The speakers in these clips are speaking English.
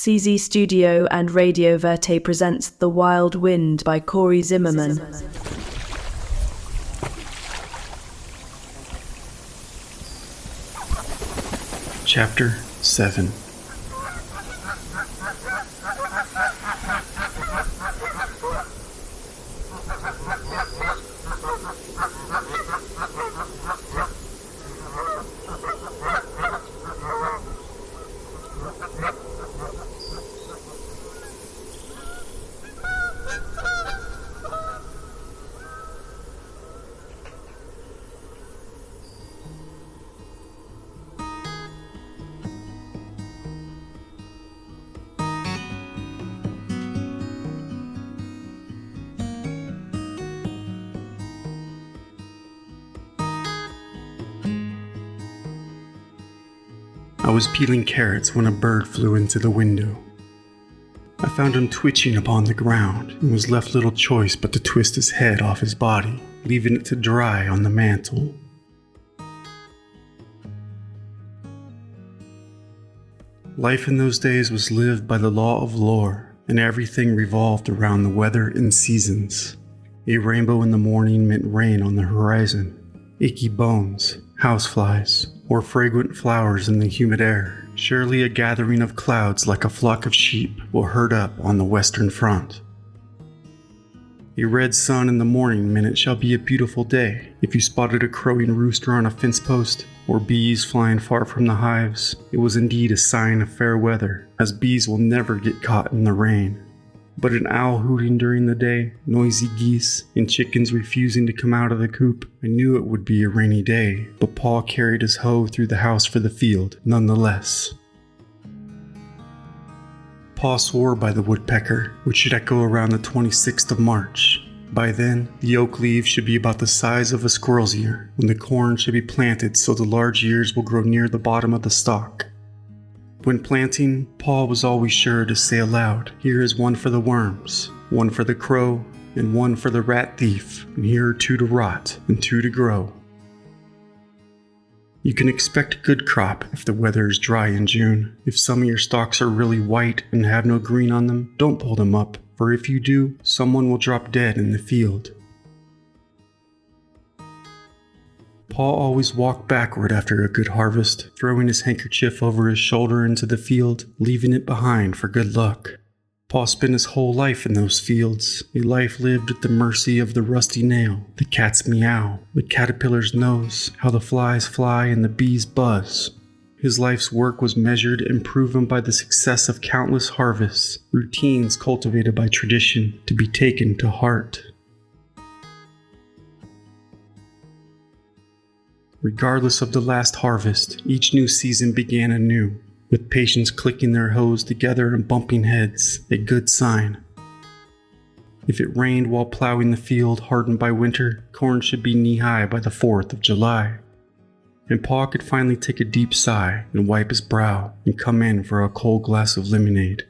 CZ Studio and Radio Verté presents The Wild Wind by Cor Zimmerman. Chapter 7. I was peeling carrots when a bird flew into the window. I found him twitching upon the ground and was left little choice but to twist his head off his body, leaving it to dry on the mantle. Life in those days was lived by the law of lore, and everything revolved around the weather and seasons. A rainbow in the morning meant rain on the horizon, achy bones, houseflies, or fragrant flowers in the humid air. Surely a gathering of clouds like a flock of sheep will herd up on the western front. A red sun in the morning meant it shall be a beautiful day. If you spotted a crowing rooster on a fence post, or bees flying far from the hives, it was indeed a sign of fair weather, as bees will never get caught in the rain. But an owl hooting during the day, noisy geese, and chickens refusing to come out of the coop, I knew it would be a rainy day, but Paul carried his hoe through the house for the field, nonetheless. Paul swore by the woodpecker, which should echo around the 26th of March. By then, the oak leaves should be about the size of a squirrel's ear, when the corn should be planted so the large ears will grow near the bottom of the stalk. When planting, Paul was always sure to say aloud, "Here is one for the worms, one for the crow, and one for the rat thief, and here are 2 to rot, and 2 to grow." You can expect a good crop if the weather is dry in June. If some of your stalks are really white and have no green on them, don't pull them up, for if you do, someone will drop dead in the field. Paul always walked backward after a good harvest, throwing his handkerchief over his shoulder into the field, leaving it behind for good luck. Paul spent his whole life in those fields, a life lived at the mercy of the rusty nail, the cat's meow, the caterpillar's nose, how the flies fly and the bees buzz. His life's work was measured and proven by the success of countless harvests, routines cultivated by tradition to be taken to heart. Regardless of the last harvest, each new season began anew, with patients clicking their hoes together and bumping heads, a good sign. If it rained while plowing the field hardened by winter, corn should be knee-high by the 4th of July. And Paul could finally take a deep sigh and wipe his brow and come in for a cold glass of lemonade.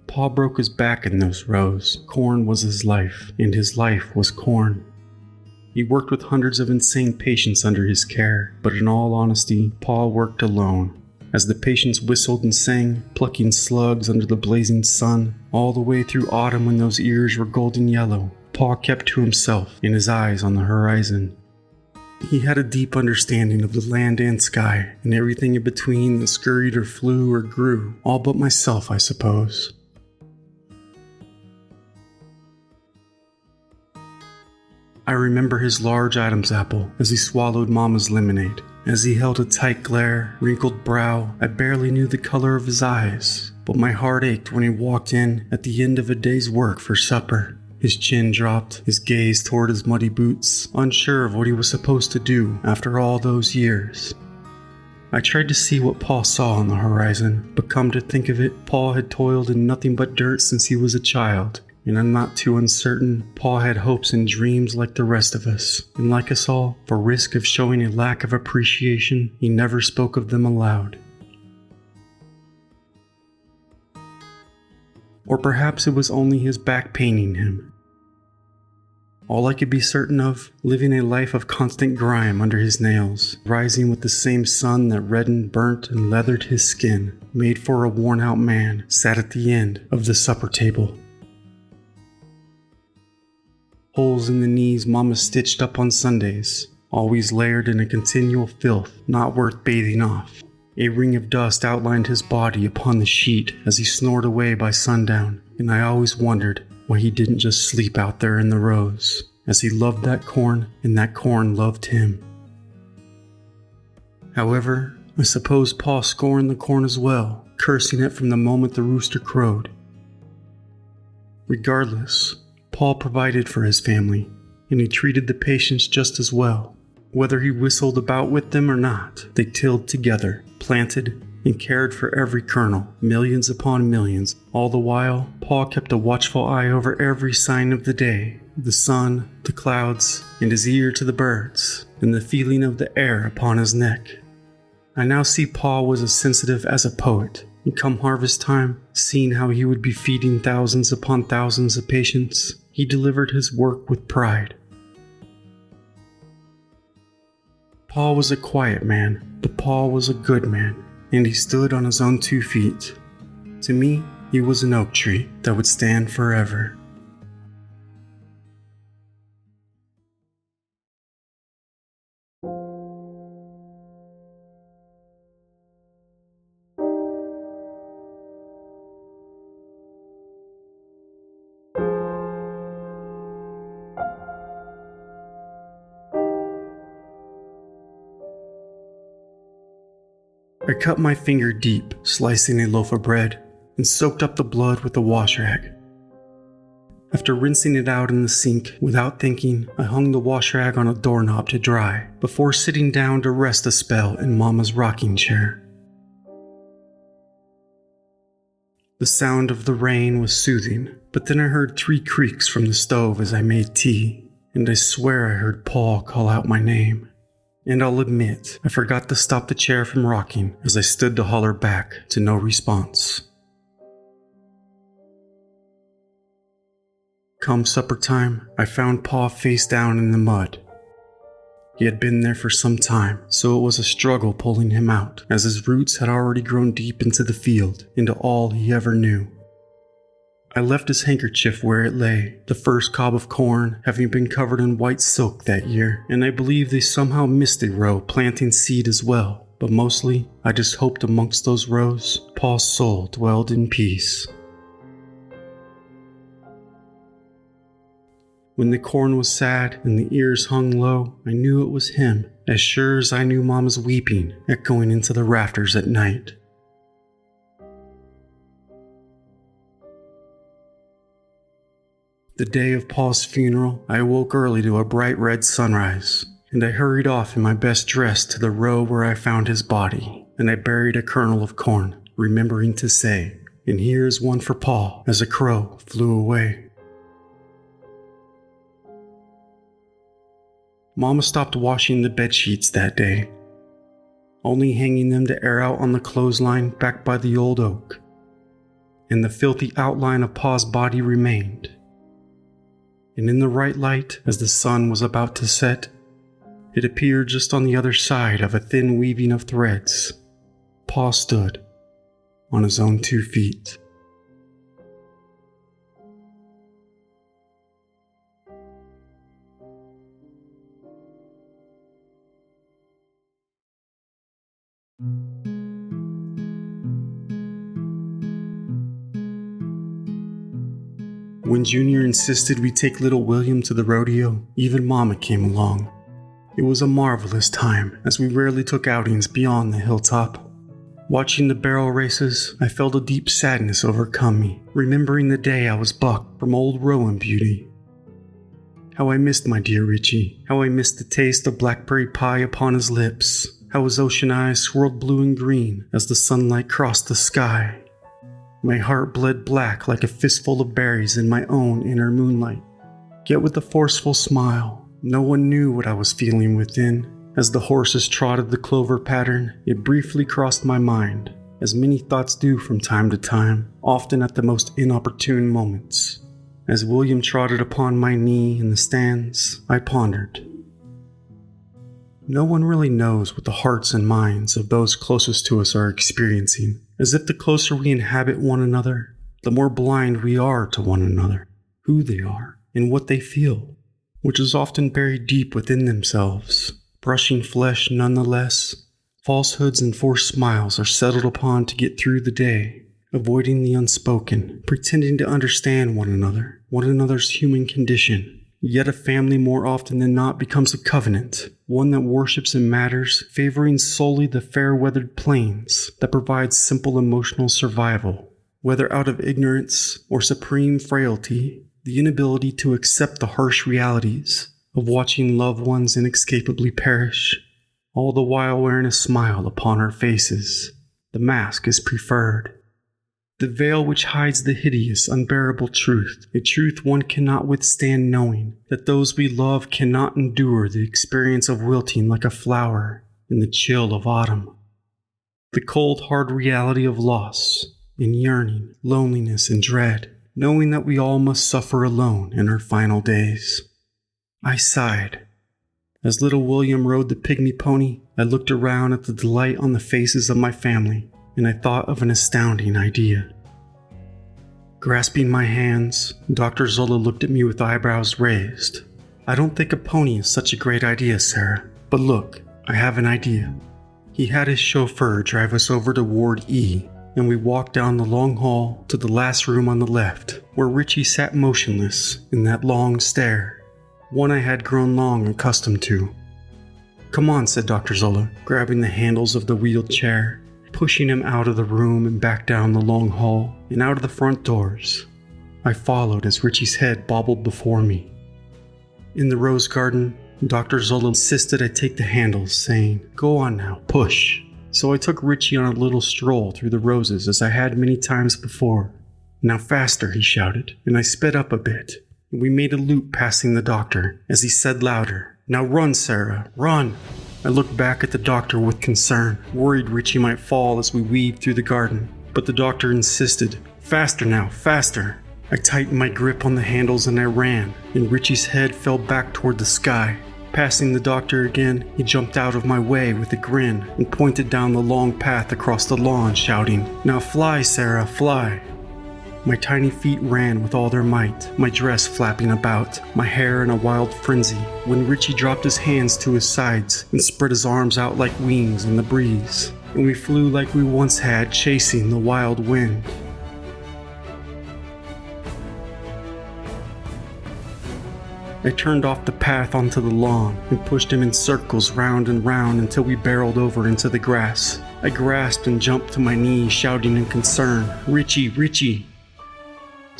Paul broke his back in those rows. Corn was his life, and his life was corn. He worked with hundreds of insane patients under his care, but in all honesty, Paul worked alone. As the patients whistled and sang, plucking slugs under the blazing sun, all the way through autumn when those ears were golden yellow, Paul kept to himself and his eyes on the horizon. He had a deep understanding of the land and sky, and everything in between that scurried or flew or grew, all but myself, I suppose. I remember his large Adam's apple as he swallowed Momma's lemonade. As he held a tight glare, wrinkled brow, I barely knew the color of his eyes, but my heart ached when he walked in at the end of a day's work for supper. His chin dropped, his gaze toward his muddy boots, unsure of what he was supposed to do after all those years. I tried to see what Paul saw on the horizon, but come to think of it, Paul had toiled in nothing but dirt since he was a child. And I'm not too uncertain, Paul had hopes and dreams like the rest of us. And like us all, for risk of showing a lack of appreciation, he never spoke of them aloud. Or perhaps it was only his back paining him. All I could be certain of, living a life of constant grime under his nails, rising with the same sun that reddened, burnt, and leathered his skin, made for a worn-out man, sat at the end of the supper table. Holes in the knees Momma stitched up on Sundays, always layered in a continual filth not worth bathing off. A ring of dust outlined his body upon the sheet as he snored away by sundown, and I always wondered why he didn't just sleep out there in the rows, as he loved that corn and that corn loved him. However, I suppose Pa scorned the corn as well, cursing it from the moment the rooster crowed. Regardless, Pa provided for his family, and he treated the patients just as well. Whether he whistled about with them or not, they tilled together, planted, and cared for every kernel, millions upon millions. All the while, Pa kept a watchful eye over every sign of the day, the sun, the clouds, and his ear to the birds, and the feeling of the air upon his neck. I now see Pa was as sensitive as a poet, and come harvest time, seeing how he would be feeding thousands upon thousands of patients, he delivered his work with pride. Pa was a quiet man, but Pa was a good man, and he stood on his own 2 feet. To me, he was an oak tree that would stand forever. I cut my finger deep, slicing a loaf of bread, and soaked up the blood with a wash rag. After rinsing it out in the sink, without thinking, I hung the wash rag on a doorknob to dry, before sitting down to rest a spell in Momma's rocking chair. The sound of the rain was soothing, but then I heard 3 creaks from the stove as I made tea, and I swear I heard Pa call out my name. And I'll admit, I forgot to stop the chair from rocking as I stood to holler back to no response. Come supper time, I found Pa face down in the mud. He had been there for some time, so it was a struggle pulling him out, as his roots had already grown deep into the field, into all he ever knew. I left his handkerchief where it lay, the first cob of corn having been covered in white silk that year, and I believe they somehow missed a row planting seed as well, but mostly I just hoped amongst those rows Pa's soul dwelled in peace. When the corn was sad and the ears hung low, I knew it was him, as sure as I knew Momma's weeping echoing into the rafters at night. The day of Pa's funeral, I awoke early to a bright red sunrise, and I hurried off in my best dress to the row where I found his body, and I buried a kernel of corn, remembering to say, "And here is one for Pa," as a crow flew away. Momma stopped washing the bed sheets that day, only hanging them to air out on the clothesline back by the old oak, and the filthy outline of Pa's body remained. And in the right light, as the sun was about to set, it appeared just on the other side of a thin weaving of threads. Pa stood on his own 2 feet. When Junior insisted we take little William to the rodeo, even Momma came along. It was a marvelous time, as we rarely took outings beyond the hilltop. Watching the barrel races, I felt a deep sadness overcome me, remembering the day I was bucked from old Rowan Beauty. How I missed my dear Richie, how I missed the taste of blackberry pie upon his lips, how his ocean eyes swirled blue and green as the sunlight crossed the sky. My heart bled black like a fistful of berries in my own inner moonlight. Yet with a forceful smile, no one knew what I was feeling within. As the horses trotted the clover pattern, it briefly crossed my mind, as many thoughts do from time to time, often at the most inopportune moments. As William trotted upon my knee in the stands, I pondered. No one really knows what the hearts and minds of those closest to us are experiencing, as if the closer we inhabit one another, the more blind we are to one another, who they are, and what they feel, which is often buried deep within themselves, brushing flesh nonetheless. Falsehoods and forced smiles are settled upon to get through the day, avoiding the unspoken, pretending to understand one another's human condition. Yet a family more often than not becomes a covenant, one that worships in matters favoring solely the fair-weathered plains that provide simple emotional survival, whether out of ignorance or supreme frailty, the inability to accept the harsh realities of watching loved ones inescapably perish, all the while wearing a smile upon our faces. The mask is preferred. The veil which hides the hideous, unbearable truth, a truth one cannot withstand knowing, that those we love cannot endure the experience of wilting like a flower in the chill of autumn. The cold, hard reality of loss, and yearning, loneliness, and dread, knowing that we all must suffer alone in our final days. I sighed. As little William rode the pygmy pony, I looked around at the delight on the faces of my family, and I thought of an astounding idea. Grasping my hands, Dr. Zola looked at me with eyebrows raised. I don't think a pony is such a great idea, Sarah, but look, I have an idea. He had his chauffeur drive us over to Ward E, and we walked down the long hall to the last room on the left, where Richie sat motionless in that long stare, one I had grown long accustomed to. Come on, said Dr. Zola, grabbing the handles of the wheeled chair, pushing him out of the room and back down the long hall and out of the front doors. I followed as Richie's head bobbled before me. In the rose garden, Dr. Zola insisted I take the handles, saying, "Go on now, push." So I took Richie on a little stroll through the roses as I had many times before. "Now faster," he shouted, and I sped up a bit. We made a loop passing the doctor as he said louder, "Now run, Sarah, run." I looked back at the doctor with concern, worried Richie might fall as we weaved through the garden, but the doctor insisted, "Faster now, faster." I tightened my grip on the handles and I ran, and Richie's head fell back toward the sky. Passing the doctor again, he jumped out of my way with a grin and pointed down the long path across the lawn, shouting, "Now fly, Sarah, fly." My tiny feet ran with all their might, my dress flapping about, my hair in a wild frenzy, when Richie dropped his hands to his sides and spread his arms out like wings in the breeze, and we flew like we once had, chasing the wild wind. I turned off the path onto the lawn and pushed him in circles round and round until we barreled over into the grass. I grasped and jumped to my knees, shouting in concern, "Richie, Richie!"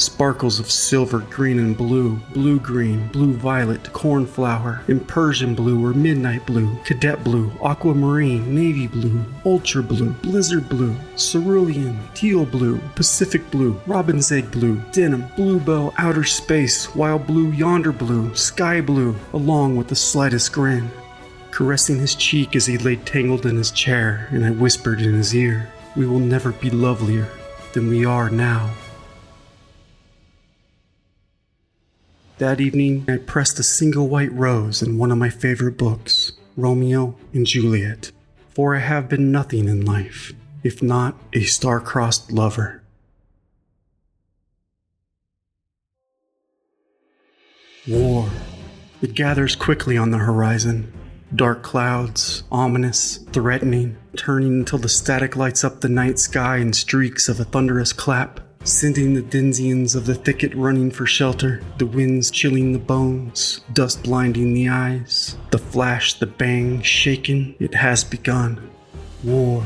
Sparkles of silver, green and blue, blue-green, blue-violet, cornflower, and Persian blue or midnight blue, cadet blue, aquamarine, navy blue, ultra blue, blizzard blue, cerulean, teal blue, Pacific blue, robin's egg blue, denim, blue bow, outer space, wild blue, yonder blue, sky blue, along with the slightest grin. Caressing his cheek as he lay tangled in his chair, and I whispered in his ear, "We will never be lovelier than we are now." That evening, I pressed a single white rose in one of my favorite books, Romeo and Juliet, for I have been nothing in life, if not a star-crossed lover. War. It gathers quickly on the horizon. Dark clouds, ominous, threatening, turning until the static lights up the night sky in streaks of a thunderous clap, sending the denizens of the thicket running for shelter, the winds chilling the bones, dust blinding the eyes. The flash, the bang, shaken, it has begun. War.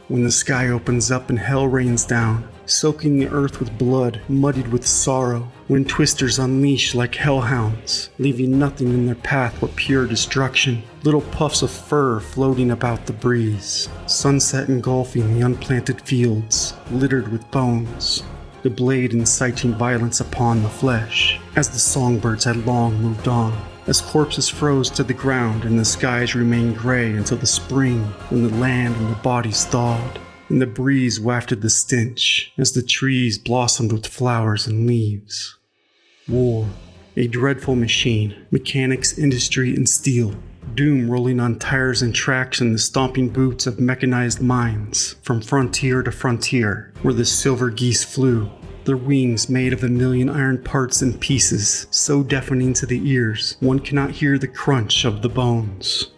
When the sky opens up and hell rains down, soaking the earth with blood, muddied with sorrow, when twisters unleash like hellhounds, leaving nothing in their path but pure destruction, little puffs of fur floating about the breeze, sunset engulfing the unplanted fields, littered with bones, the blade inciting violence upon the flesh, as the songbirds had long moved on, as corpses froze to the ground and the skies remained gray until the spring, when the land and the bodies thawed, and the breeze wafted the stench as the trees blossomed with flowers and leaves. War, a dreadful machine, mechanics, industry, and steel. Doom rolling on tires and tracks in the stomping boots of mechanized mines, from frontier to frontier, where the silver geese flew, their wings made of 1,000,000 iron parts and pieces, so deafening to the ears, one cannot hear the crunch of the bones.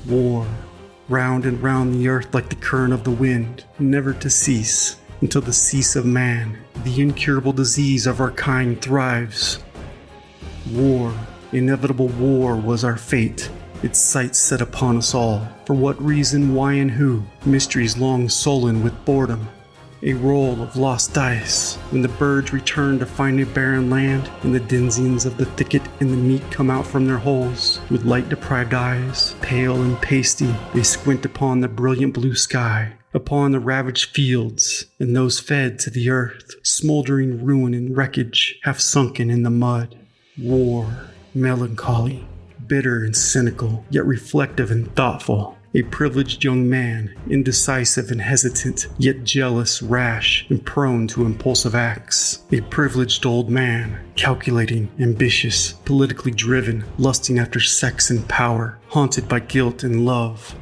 War, round and round the earth like the current of the wind, never to cease, until the cease of man, the incurable disease of our kind, thrives. War, inevitable war was our fate, its sights set upon us all. For what reason, why, and who? Mysteries long sullen with boredom. A roll of lost dice, when the birds return to find a barren land, and the denizens of the thicket and the meat come out from their holes, with light-deprived eyes, pale and pasty, they squint upon the brilliant blue sky, upon the ravaged fields, and those fed to the earth, smoldering ruin and wreckage, half sunken in the mud. War, melancholy, bitter and cynical, yet reflective and thoughtful. A privileged young man, indecisive and hesitant, yet jealous, rash, and prone to impulsive acts. A privileged old man, calculating, ambitious, politically driven, lusting after sex and power, haunted by guilt and love.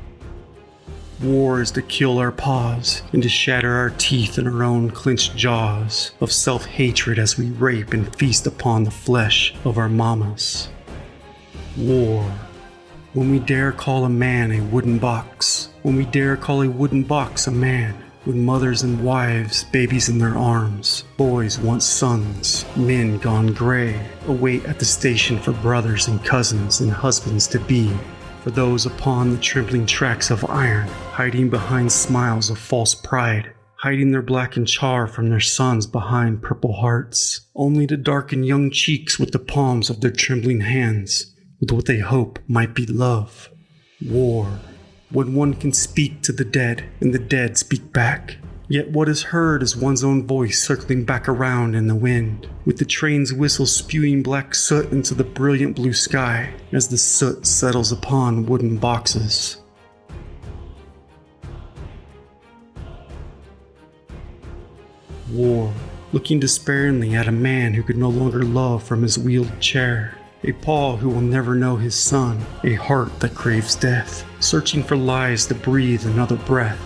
War is to kill our paws and to shatter our teeth in our own clenched jaws of self-hatred as we rape and feast upon the flesh of our mamas. War, when we dare call a man a wooden box, when we dare call a wooden box a man, when mothers and wives, babies in their arms, boys once sons, men gone gray, await at the station for brothers and cousins and husbands to be, for those upon the trembling tracks of iron, hiding behind smiles of false pride, hiding their blackened char from their sons behind purple hearts, only to darken young cheeks with the palms of their trembling hands, with what they hope might be love. War, when one can speak to the dead and the dead speak back. Yet what is heard is one's own voice circling back around in the wind, with the train's whistle spewing black soot into the brilliant blue sky as the soot settles upon wooden boxes. War, looking despairingly at a man who could no longer love from his wheeled chair. A paw who will never know his son, a heart that craves death, searching for lies to breathe another breath.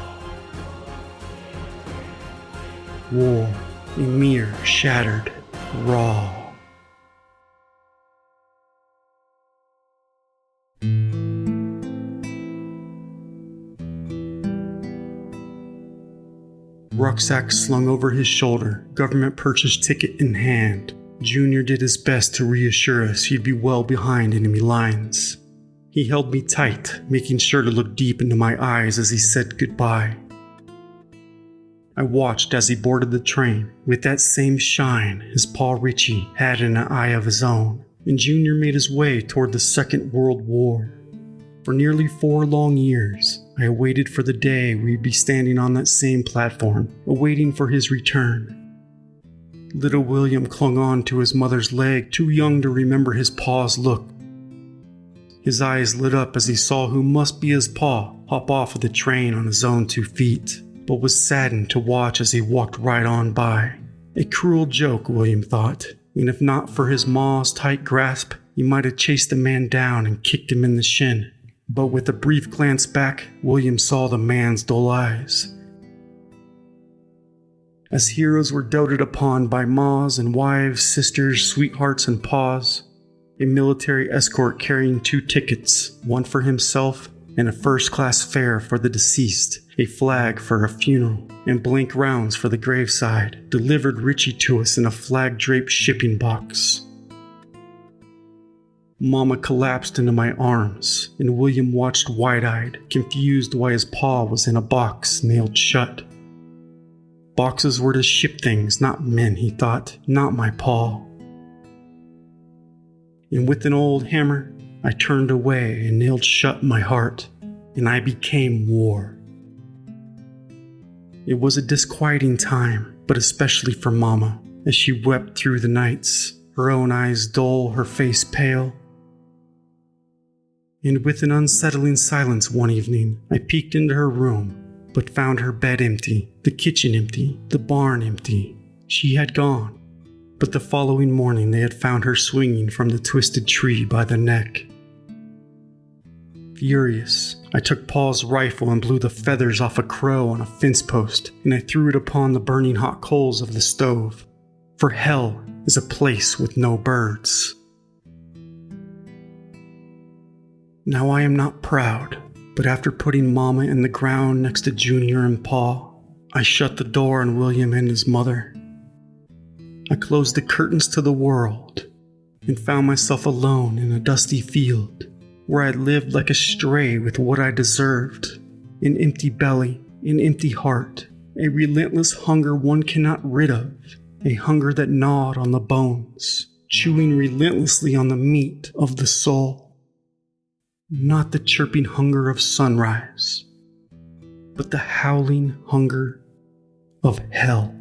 War, a mere shattered, raw. Rucksack slung over his shoulder, government purchased ticket in hand. Junior did his best to reassure us he'd be well behind enemy lines. He held me tight, making sure to look deep into my eyes as he said goodbye. I watched as he boarded the train, with that same shine his pa Richie had in an eye of his own, and Junior made his way toward the Second World War. For nearly 4 long years, I waited for the day we'd be standing on that same platform, awaiting for his return. Little William clung on to his mother's leg, too young to remember his pa's look. His eyes lit up as he saw who must be his pa hop off of the train on his own 2 feet, but was saddened to watch as he walked right on by. A cruel joke, William thought, and if not for his ma's tight grasp, he might have chased the man down and kicked him in the shin. But with a brief glance back, William saw the man's dull eyes. As heroes were doted upon by ma's and wives, sisters, sweethearts, and pa's, a military escort carrying 2 tickets, one for himself and a first-class fare for the deceased, a flag for a funeral, and blank rounds for the graveside, delivered Richie to us in a flag-draped shipping box. Momma collapsed into my arms, and William watched wide-eyed, confused why his paw was in a box nailed shut. Boxes were to ship things, not men, he thought, not my paw. And with an old hammer, I turned away and nailed shut my heart, and I became war. It was a disquieting time, but especially for Momma, as she wept through the nights, her own eyes dull, her face pale. And with an unsettling silence one evening, I peeked into her room, but found her bed empty, the kitchen empty, the barn empty. She had gone. But the following morning they had found her swinging from the twisted tree by the neck. Furious, I took Paul's rifle and blew the feathers off a crow on a fence post, and I threw it upon the burning hot coals of the stove. For hell is a place with no birds. Now I am not proud, but after putting Momma in the ground next to Junior and Pa, I shut the door on William and his mother. I closed the curtains to the world and found myself alone in a dusty field where I lived like a stray with what I deserved: an empty belly, an empty heart, a relentless hunger one cannot rid of, a hunger that gnawed on the bones, chewing relentlessly on the meat of the soul. Not the chirping hunger of sunrise, but the howling hunger of hell.